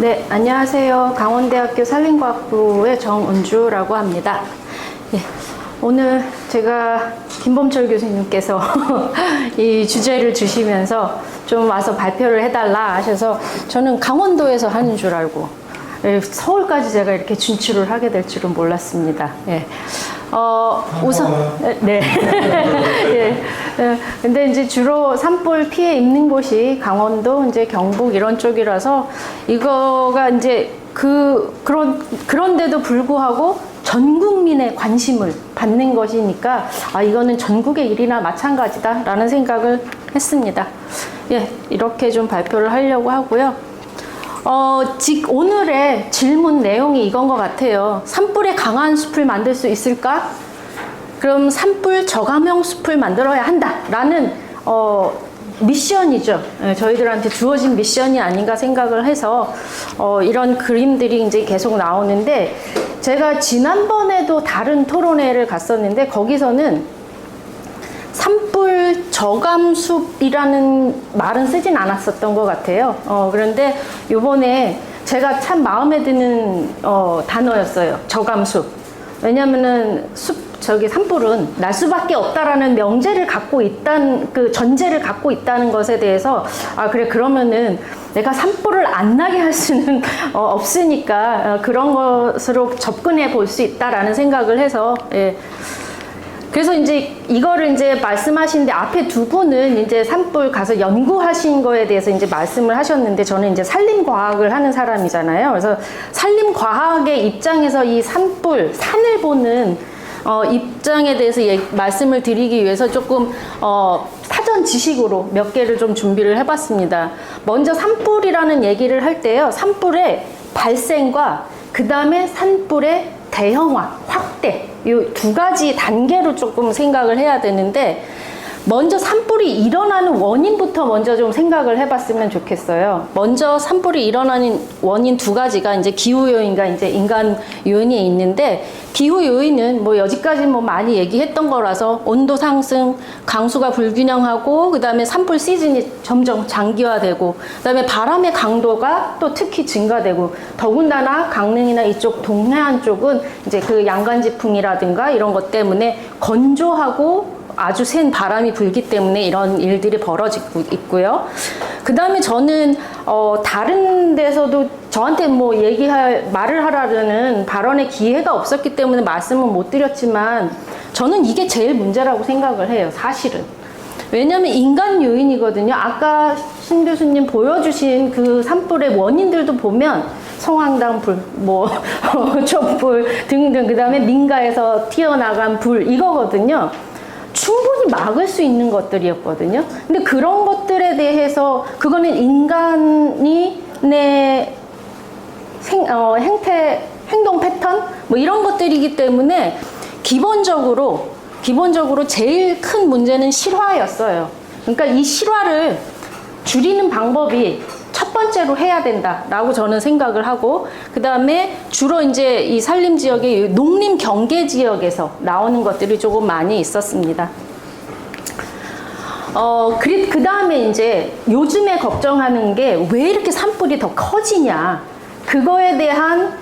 네, 안녕하세요. 강원대학교 산림과학부의 정은주라고 합니다. 예, 오늘 제가 김범철 교수님께서 이 주제를 주시면서 좀 와서 발표를 해달라 하셔서 저는 강원도에서 하는 줄 알고 서울까지 제가 이렇게 진출을 하게 될 줄은 몰랐습니다. 예. 우선, 네. 예. 근데 이제 주로 산불 피해 입는 곳이 강원도, 이제 경북 이런 쪽이라서 이거가 이제 그런데도 불구하고 전 국민의 관심을 받는 것이니까 이거는 전국의 일이나 마찬가지다라는 생각을 했습니다. 예, 이렇게 좀 발표를 하려고 하고요. 오늘의 질문 내용이 이건 것 같아요. 산불에 강한 숲을 만들 수 있을까? 그럼 산불 저감형 숲을 만들어야 한다라는 미션이죠. 저희들한테 주어진 미션이 아닌가 생각을 해서 이런 그림들이 이제 계속 나오는데, 제가 지난번에도 다른 토론회를 갔었는데 거기서는 산불 저감숲이라는 말은 쓰진 않았었던 것 같아요. 그런데 요번에 제가 참 마음에 드는 단어였어요. 저감숲. 왜냐면은 산불은 날 수밖에 없다라는 명제를 갖고 있다는, 그 전제를 갖고 있다는 것에 대해서, 그래, 그러면은 내가 산불을 안 나게 할 수는 없으니까 그런 것으로 접근해 볼 수 있다라는 생각을 해서, 예. 그래서 이제 이거를 이제 말씀하시는데, 앞에 두 분은 이제 산불 가서 연구하신 거에 대해서 이제 말씀을 하셨는데, 저는 이제 산림과학을 하는 사람이잖아요. 그래서 산림과학의 입장에서 이 산불, 산을 보는 입장에 대해서 말씀을 드리기 위해서 조금 사전 지식으로 몇 개를 좀 준비를 해봤습니다. 먼저 산불이라는 얘기를 할 때요, 산불의 발생과 그 다음에 산불의 대형화, 확대, 이 두 가지 단계로 조금 생각을 해야 되는데, 먼저 산불이 일어나는 원인부터 먼저 좀 생각을 해봤으면 좋겠어요. 먼저 산불이 일어나는 원인 두 가지가 이제 기후 요인과 이제 인간 요인이 있는데, 기후 요인은 뭐 여지까지 뭐 많이 얘기했던 거라서 온도 상승, 강수가 불균형하고, 그 다음에 산불 시즌이 점점 장기화되고, 그 다음에 바람의 강도가 또 특히 증가되고, 더군다나 강릉이나 이쪽 동해안 쪽은 이제 그 양간지풍이라든가 이런 것 때문에 건조하고 아주 센 바람이 불기 때문에 이런 일들이 벌어지고 있고요. 그 다음에 저는 다른 데서도 저한테 뭐 말을 하라는 발언의 기회가 없었기 때문에 말씀은 못 드렸지만, 저는 이게 제일 문제라고 생각을 해요, 사실은. 왜냐하면 인간 요인이거든요. 아까 신 교수님 보여주신 그 산불의 원인들도 보면 성황당 불, 뭐 촛불 등등, 그 다음에 민가에서 튀어나간 불, 이거거든요. 충분히 막을 수 있는 것들이었거든요. 근데 그런 것들에 대해서, 그거는 인간이 내 행동 패턴 뭐 이런 것들이기 때문에 기본적으로 제일 큰 문제는 실화였어요. 그러니까 이 실화를 줄이는 방법이 첫 번째로 해야 된다라고 저는 생각을 하고, 그 다음에 주로 이제 이 산림 지역의 농림 경계 지역에서 나오는 것들이 조금 많이 있었습니다. 그 다음에 이제 요즘에 걱정하는 게 왜 이렇게 산불이 더 커지냐. 그거에 대한,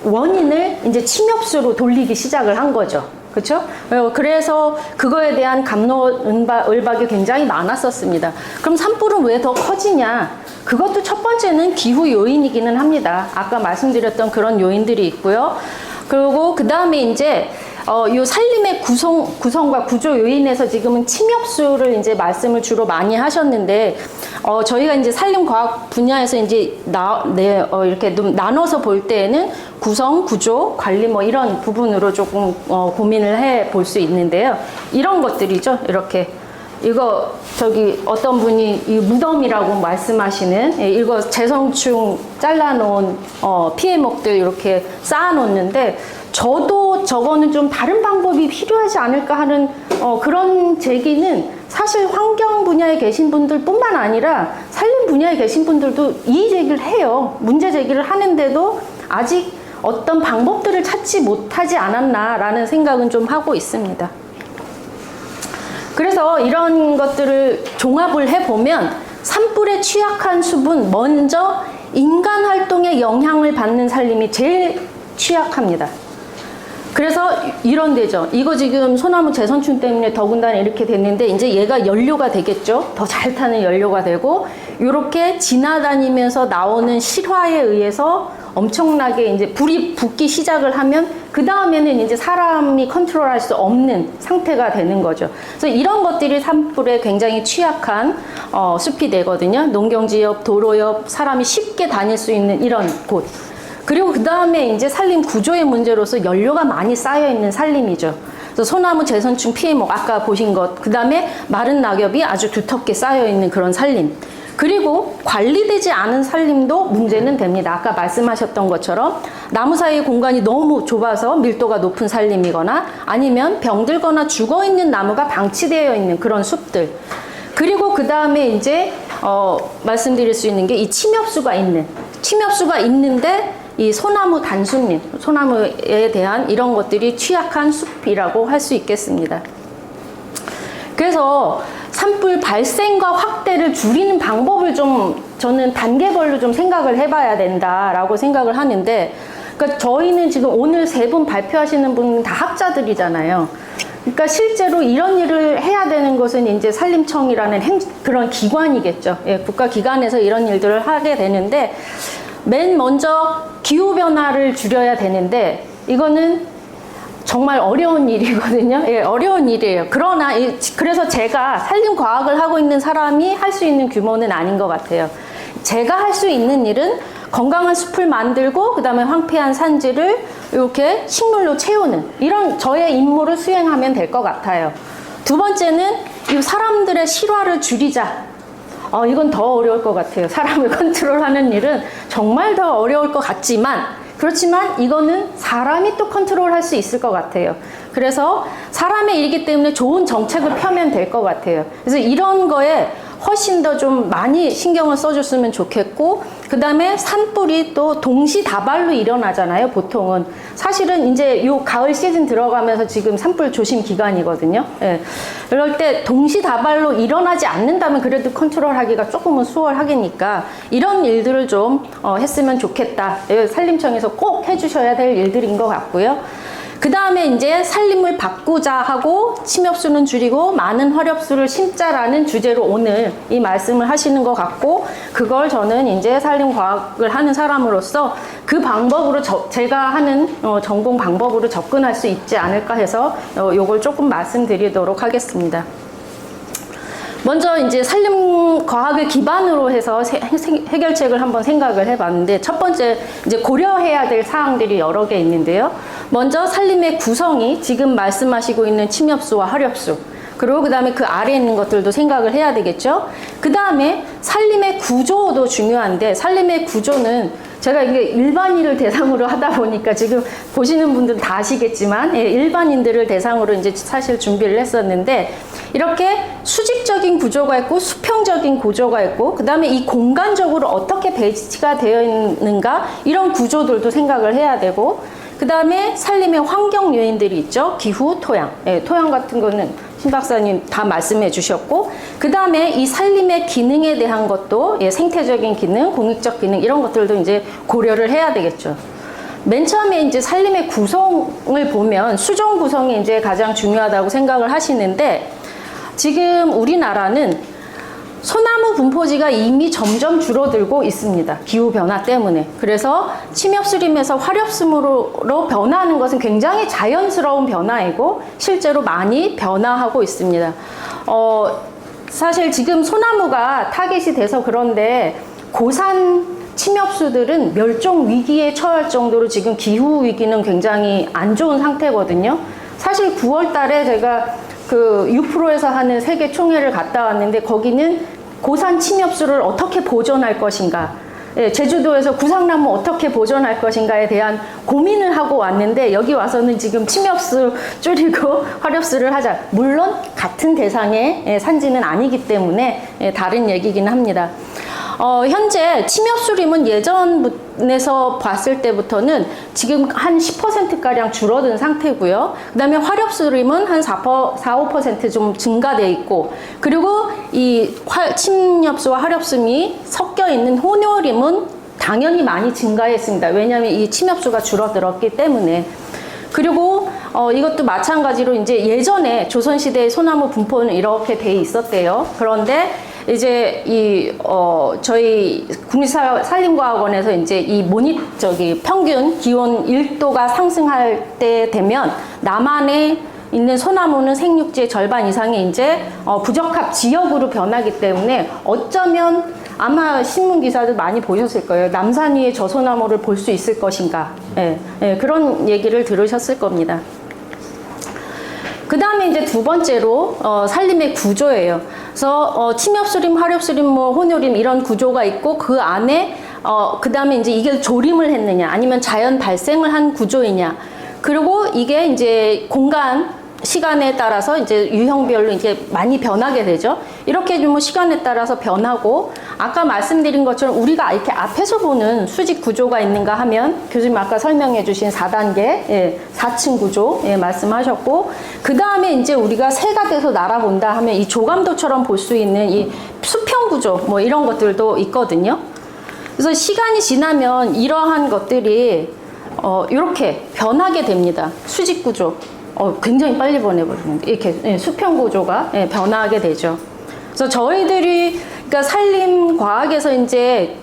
원인을 이제 침엽수로 돌리기 시작을 한 거죠. 그렇죠? 그래서 그거에 대한 갑론을박이 굉장히 많았었습니다. 그럼 산불은 왜 더 커지냐? 그것도 첫 번째는 기후 요인이기는 합니다. 아까 말씀드렸던 그런 요인들이 있고요. 그리고 그 다음에 이제 요 산림의 구성과 구조 요인에서 지금은 침엽수를 이제 말씀을 주로 많이 하셨는데, 저희가 이제 산림과학 분야에서 이제 이렇게 좀 나눠서 볼 때에는 구성, 구조, 관리 뭐 이런 부분으로 조금 고민을 해 볼 수 있는데요. 이런 것들이죠. 이렇게. 이거 어떤 분이 이 무덤이라고 말씀하시는, 이거 재성충 잘라놓은 피해목들 이렇게 쌓아놓는데, 저도 저거는 좀 다른 방법이 필요하지 않을까 하는 그런 제기는 사실 환경 분야에 계신 분들 뿐만 아니라 산림 분야에 계신 분들도 이 제기를 해요. 문제 제기를 하는데도 아직 어떤 방법들을 찾지 못하지 않았나라는 생각은 좀 하고 있습니다. 그래서 이런 것들을 종합을 해보면 산불에 취약한 숲은 먼저 인간 활동에 영향을 받는 산림이 제일 취약합니다. 그래서 이런 데죠. 이거 지금 소나무 재선충 때문에 더군다나 이렇게 됐는데 이제 얘가 연료가 되겠죠. 더 잘 타는 연료가 되고 이렇게 지나다니면서 나오는 실화에 의해서 엄청나게 이제 불이 붙기 시작을 하면 그 다음에는 이제 사람이 컨트롤할 수 없는 상태가 되는 거죠. 그래서 이런 것들이 산불에 굉장히 취약한 숲이 되거든요. 농경지 옆, 도로 옆, 사람이 쉽게 다닐 수 있는 이런 곳. 그리고 그 다음에 이제 산림 구조의 문제로서 연료가 많이 쌓여 있는 산림이죠. 그래서 소나무 재선충 피해목 아까 보신 것, 그 다음에 마른 낙엽이 아주 두텁게 쌓여 있는 그런 산림. 그리고 관리되지 않은 산림도 문제는 됩니다. 아까 말씀하셨던 것처럼 나무 사이 공간이 너무 좁아서 밀도가 높은 산림이거나 아니면 병들거나 죽어 있는 나무가 방치되어 있는 그런 숲들. 그리고 그 다음에 이제 말씀드릴 수 있는 게 이 침엽수가 있는데 이 소나무 단순림, 소나무에 대한 이런 것들이 취약한 숲이라고 할 수 있겠습니다. 그래서 산불 발생과 확대를 줄이는 방법을 좀 저는 단계별로 좀 생각을 해봐야 된다라고 생각을 하는데, 그러니까 저희는 지금 오늘 세 분 발표하시는 분 다 학자들이잖아요. 그러니까 실제로 이런 일을 해야 되는 것은 이제 산림청이라는 그런 기관이겠죠. 예, 국가기관에서 이런 일들을 하게 되는데, 맨 먼저 기후변화를 줄여야 되는데, 이거는 정말 어려운 일이거든요. 예, 어려운 일이에요. 그러나, 그래서 제가 산림과학을 하고 있는 사람이 할 수 있는 규모는 아닌 것 같아요. 제가 할 수 있는 일은 건강한 숲을 만들고, 그 다음에 황폐한 산지를 이렇게 식물로 채우는 이런 저의 임무를 수행하면 될 것 같아요. 두 번째는 이 사람들의 실화를 줄이자. 이건 더 어려울 것 같아요. 사람을 컨트롤하는 일은 정말 더 어려울 것 같지만, 그렇지만 이거는 사람이 또 컨트롤할 수 있을 것 같아요. 그래서 사람의 일이기 때문에 좋은 정책을 펴면 될 것 같아요. 그래서 이런 거에 훨씬 더 좀 많이 신경을 써줬으면 좋겠고, 그 다음에 산불이 또 동시다발로 일어나잖아요, 보통은. 사실은 이제 요 가을 시즌 들어가면서 지금 산불 조심 기간이거든요. 예. 그럴 때 동시다발로 일어나지 않는다면 그래도 컨트롤하기가 조금은 수월하겠니까 이런 일들을 좀 했으면 좋겠다. 예, 산림청에서 꼭 해주셔야 될 일들인 것 같고요. 그 다음에 이제 산림을 바꾸자 하고 침엽수는 줄이고 많은 화렵수를 심자라는 주제로 오늘 이 말씀을 하시는 것 같고, 그걸 저는 이제 산림과학을 하는 사람으로서 그 방법으로 제가 하는 전공 방법으로 접근할 수 있지 않을까 해서 요걸 조금 말씀드리도록 하겠습니다. 먼저 이제 산림과학을 기반으로 해서 해결책을 한번 생각을 해봤는데, 첫 번째 이제 고려해야 될 사항들이 여러 개 있는데요. 먼저 산림의 구성이 지금 말씀하시고 있는 침엽수와 화렵수, 그리고 그 다음에 그 아래에 있는 것들도 생각을 해야 되겠죠. 그 다음에 산림의 구조도 중요한데, 산림의 구조는 제가 이게 일반인을 대상으로 하다 보니까 지금 보시는 분들은 다 아시겠지만, 예, 일반인들을 대상으로 이제 사실 준비를 했었는데, 이렇게 수직적인 구조가 있고 수평적인 구조가 있고, 그 다음에 이 공간적으로 어떻게 배치가 되어 있는가, 이런 구조들도 생각을 해야 되고, 그 다음에 산림의 환경 요인들이 있죠. 기후, 토양. 예, 토양 같은 거는 신 박사님 다 말씀해 주셨고, 그 다음에 이 산림의 기능에 대한 것도, 예, 생태적인 기능, 공익적 기능, 이런 것들도 이제 고려를 해야 되겠죠. 맨 처음에 이제 산림의 구성을 보면 수종 구성이 이제 가장 중요하다고 생각을 하시는데, 지금 우리나라는 소나무 분포지가 이미 점점 줄어들고 있습니다. 기후변화 때문에. 그래서 침엽수림에서 화렵수림으로 변화하는 것은 굉장히 자연스러운 변화이고 실제로 많이 변화하고 있습니다. 사실 지금 소나무가 타겟이 돼서 그런데 고산 침엽수들은 멸종 위기에 처할 정도로 지금 기후 위기는 굉장히 안 좋은 상태거든요. 사실 9월 달에 제가 그 유프로에서 하는 세계 총회를 갔다 왔는데, 거기는 고산 침엽수를 어떻게 보존할 것인가, 예, 제주도에서 구상나무 어떻게 보존할 것인가에 대한 고민을 하고 왔는데, 여기 와서는 지금 침엽수 줄이고 화렵수를 하자. 물론 같은 대상의 산지는 아니기 때문에 다른 얘기긴 합니다. 현재 침엽수림은 예전에서 봤을 때부터는 지금 한 10%가량 줄어든 상태고요. 그 다음에 화렵수림은 한 4~5% 좀 증가돼 있고, 그리고 이 침엽수와 화렵수림이 섞여 있는 혼효림은 당연히 많이 증가했습니다. 왜냐하면 이 침엽수가 줄어들었기 때문에. 그리고 이것도 마찬가지로 이제 예전에 조선시대의 소나무 분포는 이렇게 돼 있었대요. 그런데 이제 저희 국립산림과학원에서 이제 이 평균 기온 1도가 상승할 때 되면 남한에 있는 소나무는 생육지의 절반 이상이 이제 부적합 지역으로 변하기 때문에 어쩌면 아마 신문 기사도 많이 보셨을 거예요. 남산 위에 저 소나무를 볼 수 있을 것인가. 예, 예, 그런 얘기를 들으셨을 겁니다. 그 다음에 이제 두 번째로 산림의 구조예요. 그래서 침엽수림, 화렵수림, 뭐 혼요림 이런 구조가 있고 그 안에 그 다음에 이제 이게 조림을 했느냐 아니면 자연 발생을 한 구조이냐 그리고 이게 이제 시간에 따라서 이제 유형별로 이제 많이 변하게 되죠. 이렇게 좀 시간에 따라서 변하고 아까 말씀드린 것처럼 우리가 이렇게 앞에서 보는 수직 구조가 있는가 하면 교수님 아까 설명해 주신 4단계, 예, 4층 구조, 예, 말씀하셨고 그 다음에 이제 우리가 새가 돼서 날아본다 하면 이 조감도처럼 볼 수 있는 이 수평 구조 뭐 이런 것들도 있거든요. 그래서 시간이 지나면 이러한 것들이 이렇게 변하게 됩니다. 수직 구조. 굉장히 빨리 보내버리는데 이렇게 예, 수평 구조가 예, 변화하게 되죠. 그래서 저희들이 그러니까 산림과학에서 이제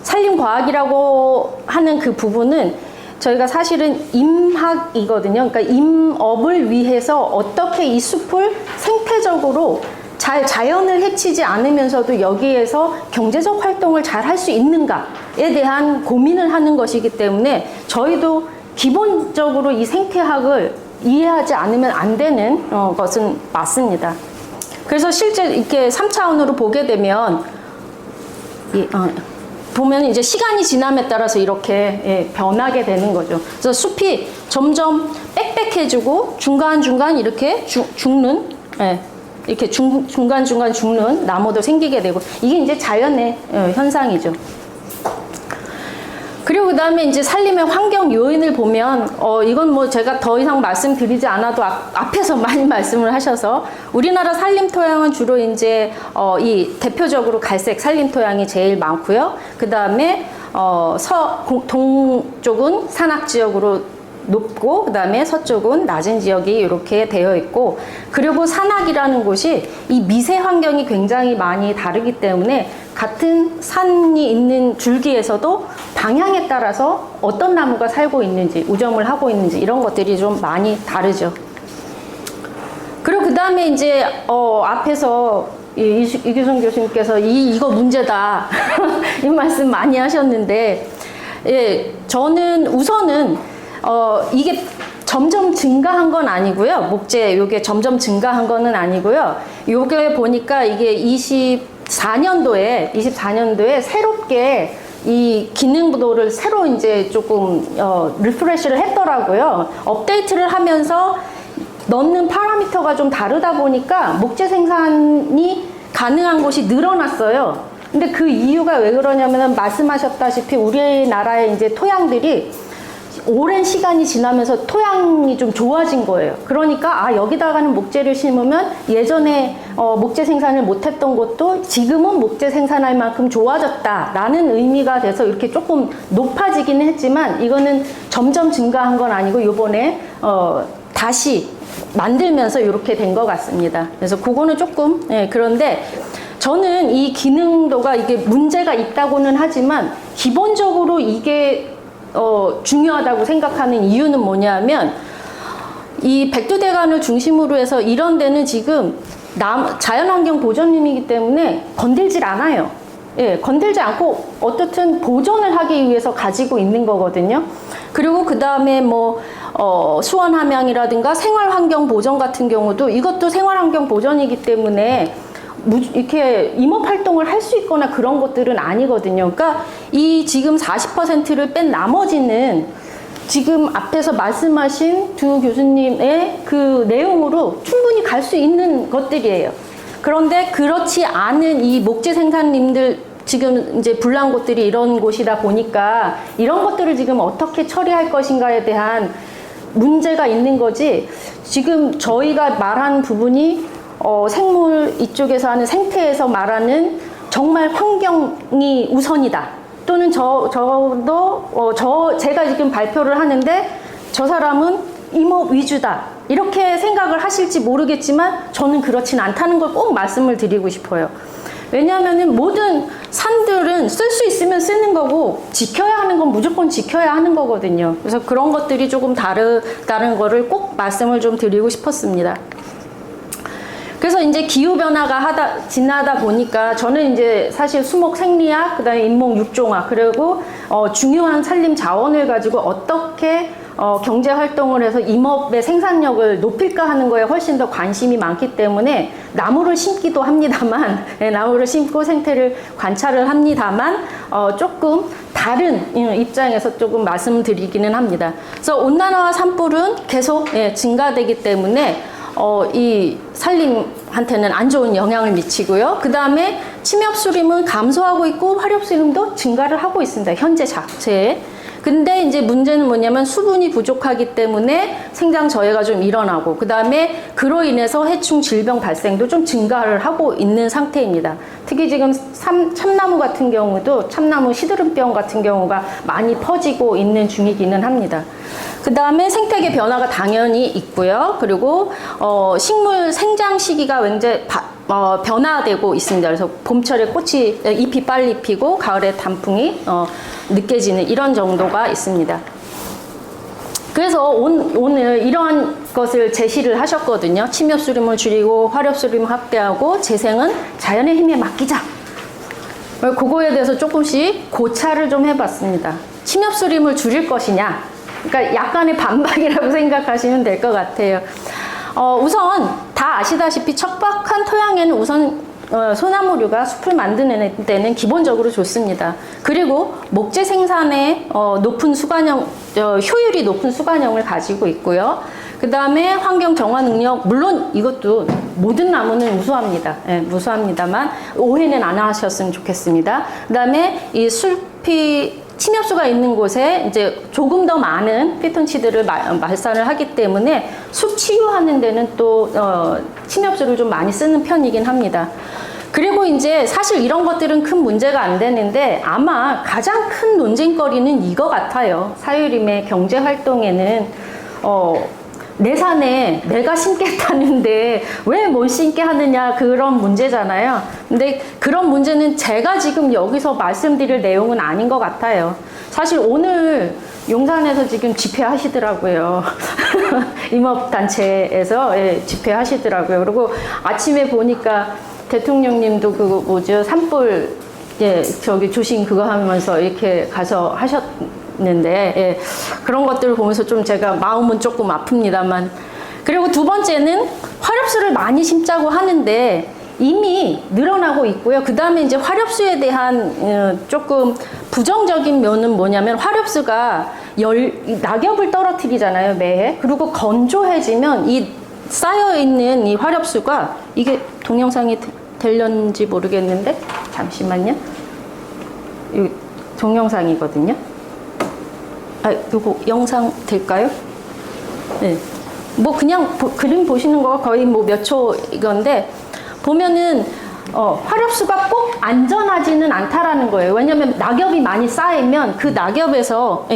산림과학이라고 하는 그 부분은 저희가 사실은 임학이거든요. 그러니까 임업을 위해서 어떻게 이 숲을 생태적으로 잘 자연을 해치지 않으면서도 여기에서 경제적 활동을 잘 할 수 있는가에 대한 고민을 하는 것이기 때문에 저희도 기본적으로 이 생태학을 이해하지 않으면 안 되는 것은 맞습니다. 그래서 실제 이렇게 3차원으로 보게 되면 보면 이제 시간이 지남에 따라서 이렇게 예, 변하게 되는 거죠. 그래서 숲이 점점 빽빽해지고 중간중간 이렇게 죽는 예, 이렇게 중간중간 죽는 나무도 생기게 되고 이게 이제 자연의 현상이죠. 그리고 그 다음에 이제 산림의 환경 요인을 보면 이건 뭐 제가 더 이상 말씀드리지 않아도 앞에서 많이 말씀을 하셔서 우리나라 산림 토양은 주로 이제 이 대표적으로 갈색 산림 토양이 제일 많고요. 그 다음에 동쪽은 산악 지역으로 높고 그 다음에 서쪽은 낮은 지역이 이렇게 되어 있고 그리고 산악이라는 곳이 이 미세 환경이 굉장히 많이 다르기 때문에 같은 산이 있는 줄기에서도 방향에 따라서 어떤 나무가 살고 있는지 우점을 하고 있는지 이런 것들이 좀 많이 다르죠. 그리고 그 다음에 이제 앞에서 이규성 교수님께서 이거 문제다 이 말씀 많이 하셨는데 예, 저는 우선은 이게 점점 증가한 건 아니고요. 목재 요게 점점 증가한 거는 아니고요. 요게 보니까 이게 24년도에 새롭게 이 기능도를 새로 이제 조금 리프레시를 했더라고요. 업데이트를 하면서 넣는 파라미터가 좀 다르다 보니까 목재 생산이 가능한 곳이 늘어났어요. 근데 그 이유가 왜 그러냐면 말씀하셨다시피 우리나라의 이제 토양들이 오랜 시간이 지나면서 토양이 좀 좋아진 거예요. 그러니까 여기다가는 목재를 심으면 예전에 목재 생산을 못했던 것도 지금은 목재 생산할 만큼 좋아졌다라는 의미가 돼서 이렇게 조금 높아지기는 했지만 이거는 점점 증가한 건 아니고 이번에 다시 만들면서 이렇게 된 것 같습니다. 그래서 그거는 조금 그런데 저는 이 기능도가 이게 문제가 있다고는 하지만 기본적으로 이게 중요하다고 생각하는 이유는 뭐냐면 이 백두대간을 중심으로 해서 이런 데는 지금 자연환경 보존림이기 때문에 건들질 않아요. 예, 건들지 않고 어떻든 보존을 하기 위해서 가지고 있는 거거든요. 그리고 그 다음에 뭐 수원 함양이라든가 생활환경 보전 같은 경우도 이것도 생활환경 보전이기 때문에 이렇게 임업 활동을 할 수 있거나 그런 것들은 아니거든요. 그러니까 이 지금 40%를 뺀 나머지는 지금 앞에서 말씀하신 두 교수님의 그 내용으로 충분히 갈 수 있는 것들이에요. 그런데 그렇지 않은 이 목재 생산림들 지금 이제 불난 곳들이 이런 곳이다 보니까 이런 것들을 지금 어떻게 처리할 것인가에 대한 문제가 있는 거지 지금 저희가 말한 부분이 생물 이쪽에서 하는 생태에서 말하는 정말 환경이 우선이다. 또는 제가 지금 발표를 하는데 저 사람은 임업 위주다. 이렇게 생각을 하실지 모르겠지만 저는 그렇진 않다는 걸 꼭 말씀을 드리고 싶어요. 왜냐하면 모든 산들은 쓸 수 있으면 쓰는 거고 지켜야 하는 건 무조건 지켜야 하는 거거든요. 그래서 그런 것들이 조금 다른 거를 꼭 말씀을 좀 드리고 싶었습니다. 그래서 이제 기후변화가 지나다 보니까 저는 이제 사실 수목 생리학, 그 다음에 인목 육종학, 그리고 중요한 산림 자원을 가지고 어떻게 경제 활동을 해서 임업의 생산력을 높일까 하는 거에 훨씬 더 관심이 많기 때문에 나무를 심기도 합니다만, 나무를 심고 생태를 관찰을 합니다만, 조금 다른 입장에서 조금 말씀드리기는 합니다. 그래서 온난화와 산불은 계속 증가되기 때문에 이 산림한테는 안 좋은 영향을 미치고요. 그 다음에 침엽수림은 감소하고 있고 화렵수림도 증가를 하고 있습니다. 현재 자체에. 근데 이제 문제는 뭐냐면 수분이 부족하기 때문에 생장 저해가 좀 일어나고, 그 다음에 그로 인해서 해충 질병 발생도 좀 증가를 하고 있는 상태입니다. 특히 지금 참나무 같은 경우도 참나무 시드름병 같은 경우가 많이 퍼지고 있는 중이기는 합니다. 그 다음에 생태계 변화가 당연히 있고요. 그리고 식물 생장 시기가 굉장히 변화되고 있습니다. 그래서 봄철에 잎이 빨리 피고 가을에 단풍이 늦게 지는 이런 정도가 있습니다. 그래서 오늘 이러한 것을 제시를 하셨거든요. 침엽수림을 줄이고 화렵수림을 확대하고 재생은 자연의 힘에 맡기자. 그거에 대해서 조금씩 고찰을 좀 해봤습니다. 침엽수림을 줄일 것이냐, 그러니까 약간의 반박이라고 생각하시면 될 것 같아요. 우선 다 아시다시피 척박한 토양에는 우선 소나무류가 숲을 만드는 데는 기본적으로 좋습니다. 그리고 목재 생산에 높은 수관형, 효율이 높은 수관형을 가지고 있고요. 그 다음에 환경 정화 능력, 물론 이것도 모든 나무는 우수합니다. 무수합니다만 오해는 안 하셨으면 좋겠습니다. 그 다음에 이 숲이 침엽수가 있는 곳에 이제 조금 더 많은 피톤치드를 발산을 하기 때문에 숲 치유하는 데는 또 침엽수를 좀 많이 쓰는 편이긴 합니다. 그리고 이제 사실 이런 것들은 큰 문제가 안 되는데 아마 가장 큰 논쟁거리는 이거 같아요. 사유림의 경제 활동에는 내 산에 내가 심겠다는데 왜 못 심게 하느냐, 그런 문제잖아요. 근데 그런 문제는 제가 지금 여기서 말씀드릴 내용은 아닌 것 같아요. 사실 오늘 용산에서 지금 집회하시더라고요. 임업단체에서 집회하시더라고요. 그리고 아침에 보니까 대통령님도 그거 뭐죠, 산불 저기 조심 그거 하면서 이렇게 가서 하셨는데, 그런 것들을 보면서 좀 제가 마음은 조금 아픕니다만. 그리고 두 번째는 화렵수를 많이 심자고 하는데 이미 늘어나고 있고요. 그 다음에 이제 화렵수에 대한 조금 부정적인 면은 뭐냐면, 화렵수가 낙엽을 떨어뜨리잖아요, 매해. 그리고 건조해지면 이 쌓여있는 이 화렵수가, 이게 동영상이 될런지 모르겠는데 잠시만요. 이 동영상이거든요. 요거 영상 될까요? 네. 뭐 그냥 그림 보시는 거가 거의 뭐 몇 초 이건데, 보면은 화렵수가 꼭 안전하지는 않다라는 거예요. 왜냐면 낙엽이 많이 쌓이면 그 낙엽에서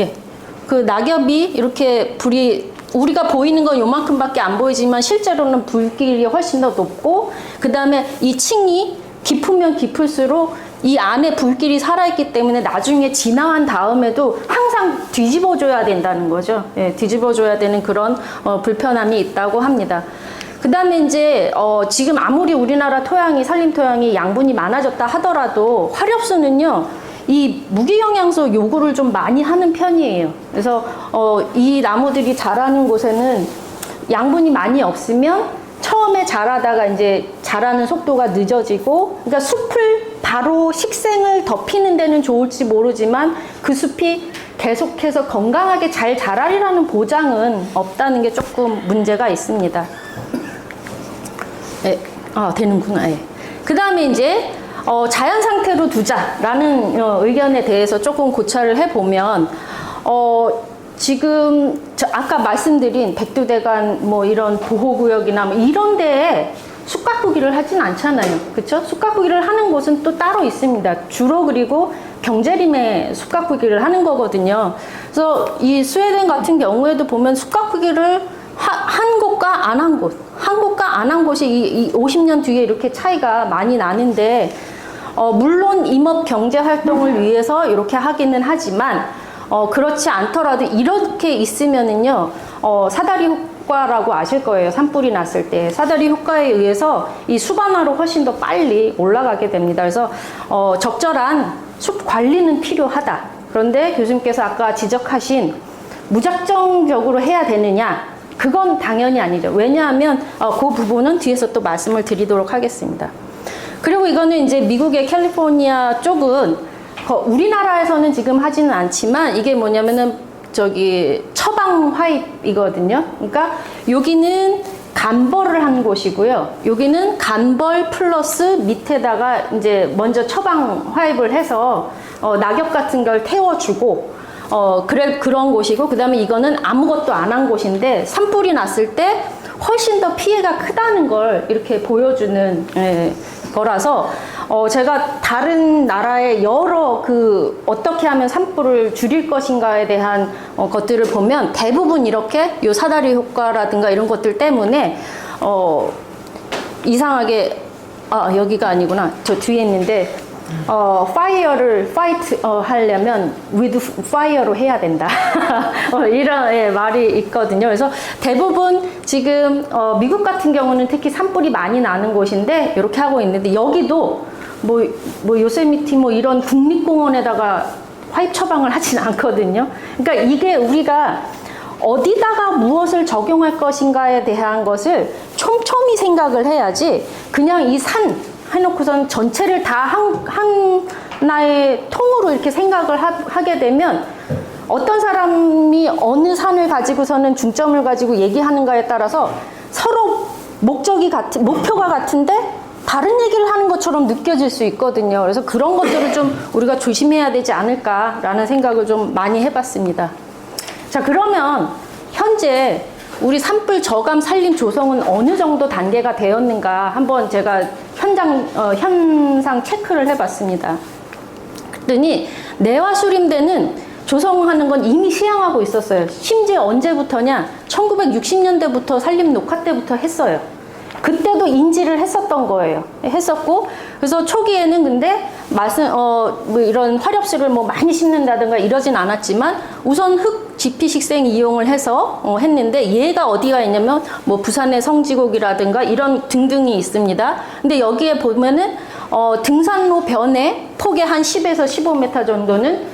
그 낙엽이 이렇게 불이, 우리가 보이는 건 요만큼밖에 안 보이지만 실제로는 불길이 훨씬 더 높고, 그 다음에 이 층이 깊으면 깊을수록 이 안에 불길이 살아있기 때문에 나중에 진화한 다음에도 항상 뒤집어줘야 된다는 거죠. 뒤집어줘야 되는 그런 불편함이 있다고 합니다. 그 다음에 이제 지금 아무리 우리나라 토양이, 산림 토양이 양분이 많아졌다 하더라도 화렵수는요, 이 무기영양소 요구를 좀 많이 하는 편이에요. 그래서 이 나무들이 자라는 곳에는 양분이 많이 없으면 처음에 자라다가 이제 자라는 속도가 늦어지고, 그러니까 숲을 바로 식생을 덮이는 데는 좋을지 모르지만 그 숲이 계속해서 건강하게 잘 자라리라는 보장은 없다는 게 조금 문제가 있습니다. 되는구나. 그 다음에 이제 자연 상태로 두자라는 의견에 대해서 조금 고찰을 해보면, 지금 아까 말씀드린 백두대간 뭐 이런 보호구역이나 뭐 이런 데에 숲가꾸기를 하진 않잖아요. 그쵸? 숲가꾸기를 하는 곳은 또 따로 있습니다. 주로 그리고 경제림에 숯가꾸기를 하는 거거든요. 그래서 이 스웨덴 같은 경우에도 보면 숯가꾸기를 한 곳과 안 한 곳, 한 곳과 안 한 곳이 이 50년 뒤에 이렇게 차이가 많이 나는데, 물론 임업 경제 활동을 위해서 이렇게 하기는 하지만, 그렇지 않더라도 이렇게 있으면은요, 사다리 효과라고 아실 거예요. 산불이 났을 때. 사다리 효과에 의해서 이 수반화로 훨씬 더 빨리 올라가게 됩니다. 그래서, 적절한 숲 관리는 필요하다. 그런데 교수님께서 아까 지적하신 무작정적으로 해야 되느냐? 그건 당연히 아니죠. 왜냐하면 그 부분은 뒤에서 또 말씀을 드리도록 하겠습니다. 그리고 이거는 이제 미국의 캘리포니아 쪽은 우리나라에서는 지금 하지는 않지만 이게 뭐냐면은 저기 처방 화입이거든요. 그러니까 여기는 간벌을 한 곳이고요. 여기는 간벌 플러스 밑에다가 이제 먼저 처방 화입을 해서 낙엽 같은 걸 태워주고 그런 곳이고, 그 다음에 이거는 아무것도 안 한 곳인데 산불이 났을 때 훨씬 더 피해가 크다는 걸 이렇게 보여주는 거라서 제가 다른 나라의 여러 어떻게 하면 산불을 줄일 것인가에 대한 것들을 보면 대부분 이렇게 요 사다리 효과라든가 이런 것들 때문에 이상하게 여기가 아니구나, 저 뒤에 있는데 파이어를 파이트 하려면 with fire로 해야 된다. 이런 말이 있거든요. 그래서 대부분 지금 미국 같은 경우는 특히 산불이 많이 나는 곳인데 이렇게 하고 있는데, 여기도 뭐 요세미티 뭐 이런 국립공원에다가 화입 처방을 하진 않거든요. 그러니까 이게 우리가 어디다가 무엇을 적용할 것인가에 대한 것을 촘촘히 생각을 해야지, 그냥 이 산 해놓고선 전체를 다 하나의 통으로 이렇게 생각을 하게 되면 어떤 사람이 어느 산을 가지고서는 중점을 가지고 얘기하는가에 따라서 서로 목표가 같은데 다른 얘기를 하는 것처럼 느껴질 수 있거든요. 그래서 그런 것들을 좀 우리가 조심해야 되지 않을까라는 생각을 좀 많이 해봤습니다. 자, 그러면 현재 우리 산불 저감 산림 조성은 어느 정도 단계가 되었는가 한번 제가 현상 체크를 해봤습니다. 그랬더니 내화수림대는 조성하는 건 이미 시행하고 있었어요. 심지어 언제부터냐? 1960년대부터 산림 녹화 때부터 했어요. 그때도 인지를 했었던 거예요. 했었고, 그래서 초기에는 근데 뭐 이런 화렵수를 뭐 많이 심는다든가 이러진 않았지만 우선 흙 지피식생 이용을 해서 했는데, 얘가 어디가 있냐면 뭐 부산의 성지곡이라든가 이런 등등이 있습니다. 근데 여기에 보면은 등산로 변에 폭의 한 10에서 15m 정도는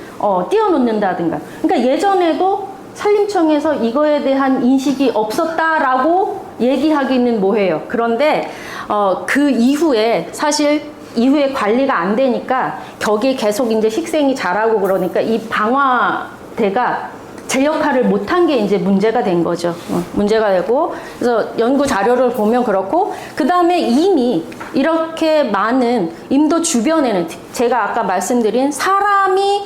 띄워놓는다든가. 그러니까 예전에도 산림청에서 이거에 대한 인식이 없었다라고 얘기하기는 뭐해요. 그런데 그 이후에 사실 이후에 관리가 안 되니까 격이 계속 이제 식생이 자라고 그러니까 이 방화대가 제 역할을 못한 게 이제 문제가 된 거죠. 문제가 되고, 그래서 연구 자료를 보면 그렇고, 그 다음에 이미 이렇게 많은 임도 주변에는 제가 아까 말씀드린 사람이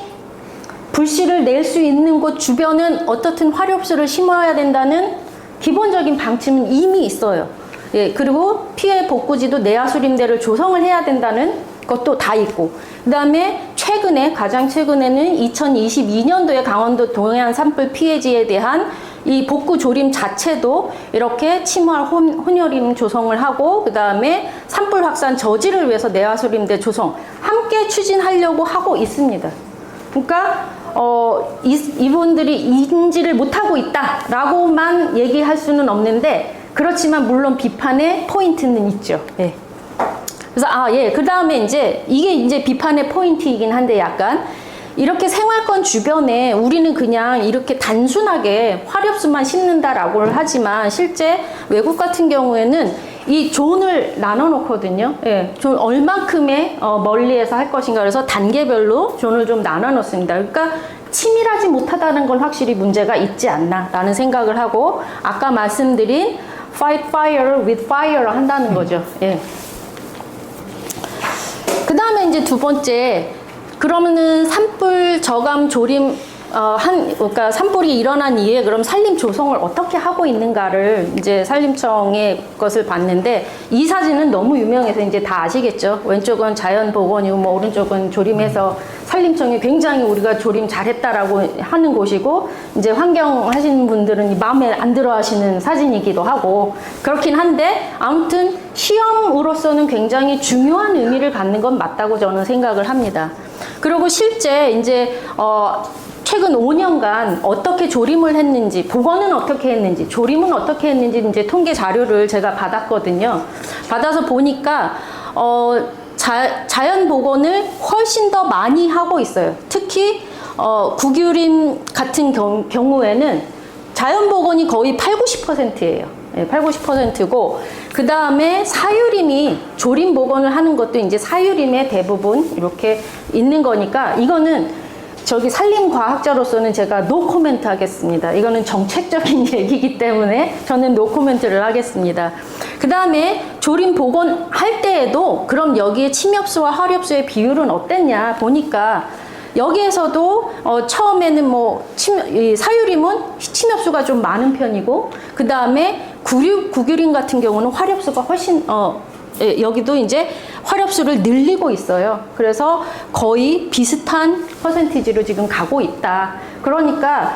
불씨를 낼 수 있는 곳 주변은 어떻든 화렵수를 심어야 된다는 기본적인 방침은 이미 있어요. 예, 그리고 피해 복구지도 내화수림대를 조성을 해야 된다는 것도 다 있고, 그 다음에 가장 최근에는 2022년도에 강원도 동해안 산불 피해지에 대한 이 복구 조림 자체도 이렇게 침활 혼혈임 조성을 하고, 그 다음에 산불 확산 저지를 위해서 내화수림대 조성 함께 추진하려고 하고 있습니다. 그러니까 이분들이 인지를 못하고 있다라고만 얘기할 수는 없는데, 그렇지만 물론 비판의 포인트는 있죠. 예. 그래서 그 다음에 이게 이제 비판의 포인트이긴 한데, 약간 이렇게 생활권 주변에 우리는 그냥 이렇게 단순하게 화렵수만 심는다라고 하지만 실제 외국 같은 경우에는 이 존을 나눠 놓거든요. 예, 존 얼만큼의 멀리에서 할 것인가, 그래서 단계별로 존을 좀 나눠 놓습니다. 그러니까 치밀하지 못하다는 건 확실히 문제가 있지 않나라는 생각을 하고, 아까 말씀드린 fight fire with fire를 한다는 거죠. 예. 그 다음에 이제 두 번째, 그러면은 산불 저감 조림 그러니까 산불이 일어난 이후에 그럼 산림 조성을 어떻게 하고 있는가를 이제 산림청의 것을 봤는데, 이 사진은 너무 유명해서 이제 다 아시겠죠. 왼쪽은 자연보건이고 뭐 오른쪽은 조림해서 산림청이 굉장히 우리가 조림 잘했다라고 하는 곳이고, 이제 환경 하시는 분들은 마음에 안 들어 하시는 사진이기도 하고 그렇긴 한데, 아무튼 시험으로서는 굉장히 중요한 의미를 갖는 건 맞다고 저는 생각을 합니다. 그리고 실제 이제 최근 5년간 어떻게 조림을 했는지, 복원은 어떻게 했는지, 조림은 어떻게 했는지 이제 통계 자료를 제가 받았거든요. 받아서 보니까 자연 복원을 훨씬 더 많이 하고 있어요. 특히 국유림 같은 경우에는 자연 복원이 거의 80~90%예요. 네, 80~90%고, 그 다음에 사유림이 조림 복원을 하는 것도 이제 사유림의 대부분 이렇게 있는 거니까, 이거는 저기 산림과학자로서는 제가 노 코멘트 하겠습니다. 이거는 정책적인 얘기이기 때문에 저는 노 코멘트를 하겠습니다. 그 다음에 조림 복원할 때에도 그럼 여기에 침엽수와 화렵수의 비율은 어땠냐 보니까, 여기에서도 처음에는 뭐 사유림은 침엽수가 좀 많은 편이고, 그 다음에 국유림 같은 경우는 화렵수가 훨씬 여기도 이제 화렵수를 늘리고 있어요. 그래서 거의 비슷한 퍼센티지로 지금 가고 있다. 그러니까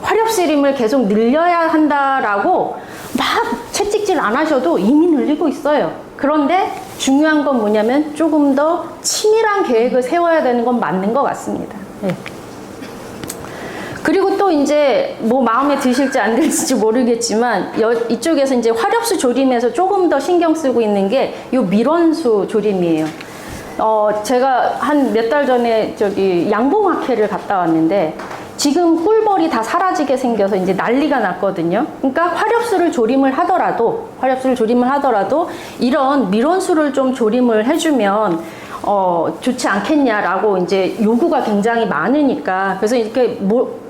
화렵수림을 계속 늘려야 한다라고 막 채찍질 안 하셔도 이미 늘리고 있어요. 그런데 중요한 건 뭐냐면 조금 더 치밀한 계획을 세워야 되는 건 맞는 것 같습니다. 네. 그리고 또 이제 뭐 마음에 드실지 안 드실지 모르겠지만, 이쪽에서 이제 화렵수 조림에서 조금 더 신경 쓰고 있는 게 요 밀원수 조림이에요. 제가 한 몇 달 전에 저기 양봉학회를 갔다 왔는데, 지금 꿀벌이 다 사라지게 생겨서 이제 난리가 났거든요. 그러니까 화렵수를 조림을 하더라도 이런 밀원수를 좀 조림을 해주면 좋지 않겠냐라고 이제 요구가 굉장히 많으니까, 그래서 이렇게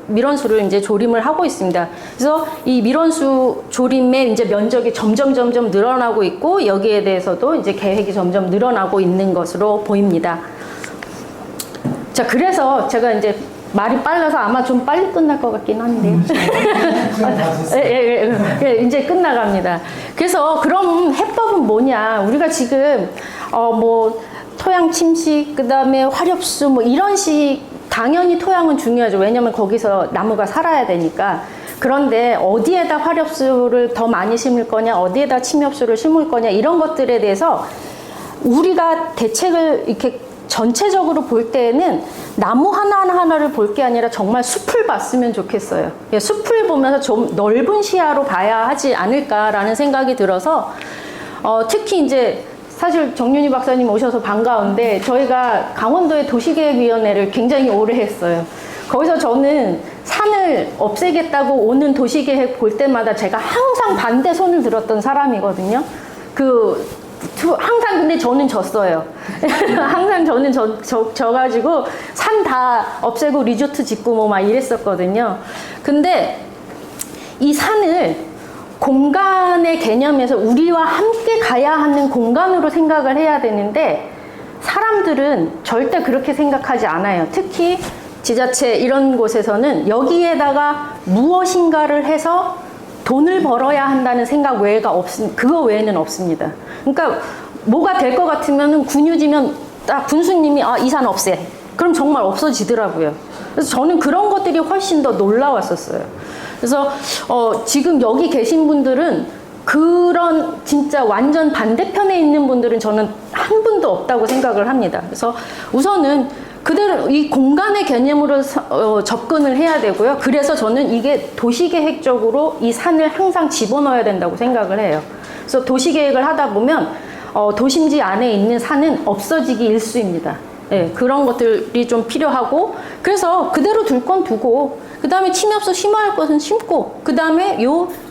밀원수를 이제 조림을 하고 있습니다. 그래서 이 밀원수 조림의 이제 면적이 점점 늘어나고 있고, 여기에 대해서도 이제 계획이 점점 늘어나고 있는 것으로 보입니다. 자, 그래서 제가 이제 말이 빨라서 아마 좀 빨리 끝날 것 같긴 한데요. 예, 이제 끝나갑니다. 그래서 그럼 해법은 뭐냐? 우리가 지금 뭐 토양 침식, 그 다음에 화렵수 뭐 이런 당연히 토양은 중요하죠. 왜냐면 거기서 나무가 살아야 되니까. 그런데 어디에다 화렵수를 더 많이 심을 거냐, 어디에다 침엽수를 심을 거냐, 이런 것들에 대해서 우리가 대책을 이렇게 전체적으로 볼 때에는 나무 하나하나를 볼 게 아니라 정말 숲을 봤으면 좋겠어요. 숲을 보면서 좀 넓은 시야로 봐야 하지 않을까라는 생각이 들어서, 특히 이제 사실 정윤희 박사님 오셔서 반가운데, 저희가 강원도의 도시계획위원회를 굉장히 오래 했어요. 거기서 저는 산을 없애겠다고 오는 도시계획 볼 때마다 제가 항상 반대 손을 들었던 사람이거든요. 항상 근데 저는 졌어요. 항상 저는 져가지고 산 다 없애고 리조트 짓고 뭐 막 이랬었거든요. 근데 이 산을 공간의 개념에서 우리와 함께 가야 하는 공간으로 생각을 해야 되는데, 사람들은 절대 그렇게 생각하지 않아요. 특히 지자체 이런 곳에서는 여기에다가 무엇인가를 해서 돈을 벌어야 한다는 생각 그거 외에는 없습니다. 그러니까 뭐가 될 것 같으면은 군유지면 딱 군수님이 이 산 없애. 그럼 정말 없어지더라고요. 그래서 저는 그런 것들이 훨씬 더 놀라웠었어요. 그래서 지금 여기 계신 분들은 그런 진짜 완전 반대편에 있는 분들은 저는 한 분도 없다고 생각을 합니다. 그래서 우선은 그대로 이 공간의 개념으로 접근을 해야 되고요. 그래서 저는 이게 도시계획적으로 이 산을 항상 집어넣어야 된다고 생각을 해요. 그래서 도시계획을 하다 보면 도심지 안에 있는 산은 없어지기 일쑤입니다. 네, 그런 것들이 좀 필요하고, 그래서 그대로 둘 건 두고, 그 다음에 침엽수 심어야 할 것은 심고, 그 다음에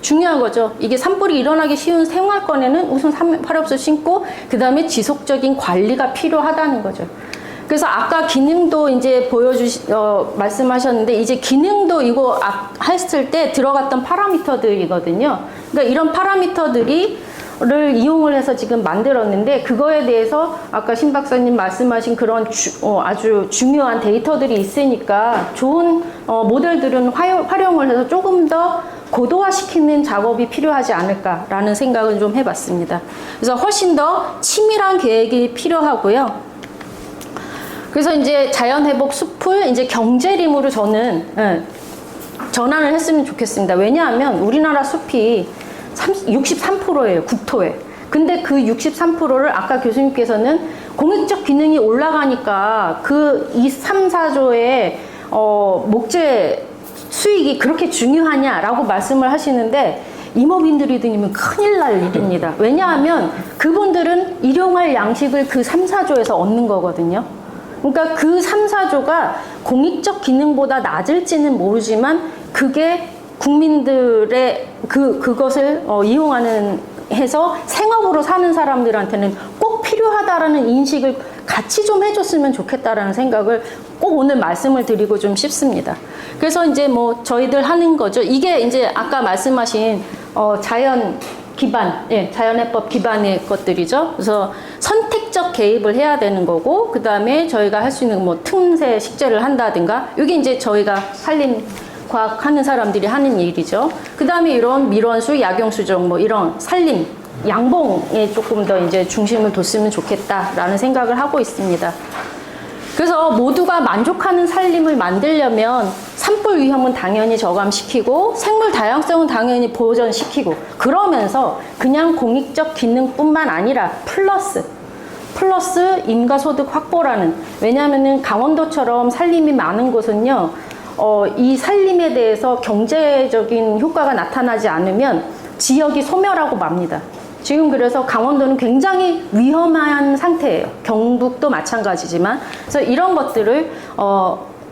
중요한 거죠. 이게 산불이 일어나기 쉬운 생활권에는 우선 화렵수 심고, 그 다음에 지속적인 관리가 필요하다는 거죠. 그래서 아까 기능도 이제 말씀하셨는데, 이제 기능도 이거 했을 때 들어갔던 파라미터들이거든요. 그러니까 이런 파라미터들이 를 이용을 해서 지금 만들었는데 그거에 대해서 아까 신 박사님 말씀하신 그런 아주 중요한 데이터들이 있으니까 좋은 모델들은 활용을 해서 조금 더 고도화시키는 작업이 필요하지 않을까라는 생각을 좀 해봤습니다. 그래서 훨씬 더 치밀한 계획이 필요하고요. 그래서 이제 자연회복 숲을 이제 경제림으로 저는 전환을 했으면 좋겠습니다. 왜냐하면 우리나라 숲이 63%예요, 국토에. 근데 그 63%를 아까 교수님께서는 공익적 기능이 올라가니까 그 3, 4조의 목재 수익이 그렇게 중요하냐라고 말씀을 하시는데 임업인들이 들으면 큰일 날 일입니다. 왜냐하면 그분들은 일용할 양식을 그 3, 4조에서 얻는 거거든요. 그러니까 그 3, 4조가 공익적 기능보다 낮을지는 모르지만 그게 국민들의 그것을 이용하는 해서 생업으로 사는 사람들한테는 꼭 필요하다라는 인식을 같이 좀 해줬으면 좋겠다라는 생각을 꼭 오늘 말씀을 드리고 좀 싶습니다. 그래서 이제 뭐 저희들 하는 거죠. 이게 이제 아까 말씀하신 자연 기반, 자연해법 기반의 것들이죠. 그래서 선택적 개입을 해야 되는 거고, 그 다음에 저희가 할 수 있는 뭐 틈새 식재를 한다든가, 이게 이제 저희가 산림 과학 하는 사람들이 하는 일이죠. 그 다음에 이런 밀원수, 약용수종, 뭐 이런 산림, 양봉에 조금 더 이제 중심을 뒀으면 좋겠다라는 생각을 하고 있습니다. 그래서 모두가 만족하는 산림을 만들려면 산불 위험은 당연히 저감시키고 생물 다양성은 당연히 보존시키고 그러면서 그냥 공익적 기능뿐만 아니라 플러스 임가소득 확보라는, 왜냐하면은 강원도처럼 산림이 많은 곳은요, 이 산림에 대해서 경제적인 효과가 나타나지 않으면 지역이 소멸하고 맙니다. 지금 그래서 강원도는 굉장히 위험한 상태예요. 경북도 마찬가지지만. 그래서 이런 것들을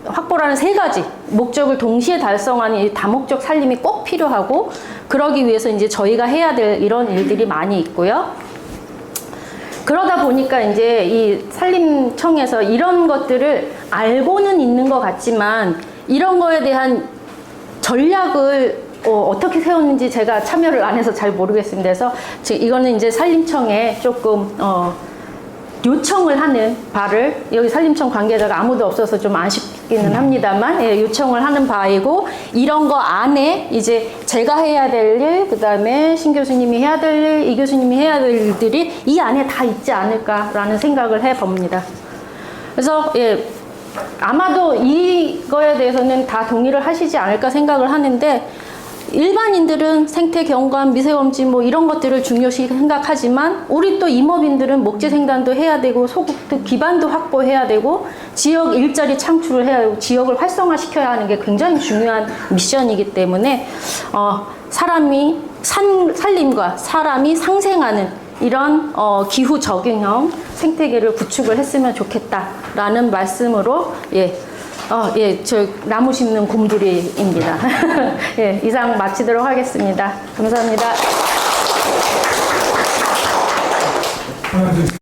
확보라는 세 가지 목적을 동시에 달성하는 이 다목적 산림이 꼭 필요하고, 그러기 위해서 이제 저희가 해야 될 이런 일들이 많이 있고요. 그러다 보니까 이제 이 산림청에서 이런 것들을 알고는 있는 것 같지만 이런 거에 대한 전략을 어떻게 세웠는지 제가 참여를 안 해서 잘 모르겠습니다. 그래서 이거는 이제 산림청에 조금 요청을 하는 바를, 여기 산림청 관계자가 아무도 없어서 좀 아쉽기는 합니다만, 요청을 하는 바이고, 이런 거 안에 이제 제가 해야 될 일, 그 다음에 신 교수님이 해야 될 일, 이 교수님이 해야 될 일들이 이 안에 다 있지 않을까라는 생각을 해봅니다. 그래서 아마도 이거에 대해서는 다 동의를 하시지 않을까 생각을 하는데, 일반인들은 생태 경관, 미세먼지 뭐 이런 것들을 중요시 생각하지만 우리 또 임업인들은 목재 생산도 해야 되고 소득 기반도 확보해야 되고 지역 일자리 창출을 해야 되고 지역을 활성화시켜야 하는 게 굉장히 중요한 미션이기 때문에 산림과 사람이 상생하는 이런 기후 적응형 생태계를 구축을 했으면 좋겠다라는 말씀으로 저 나무 심는 곰돌이입니다. 이상 마치도록 하겠습니다. 감사합니다.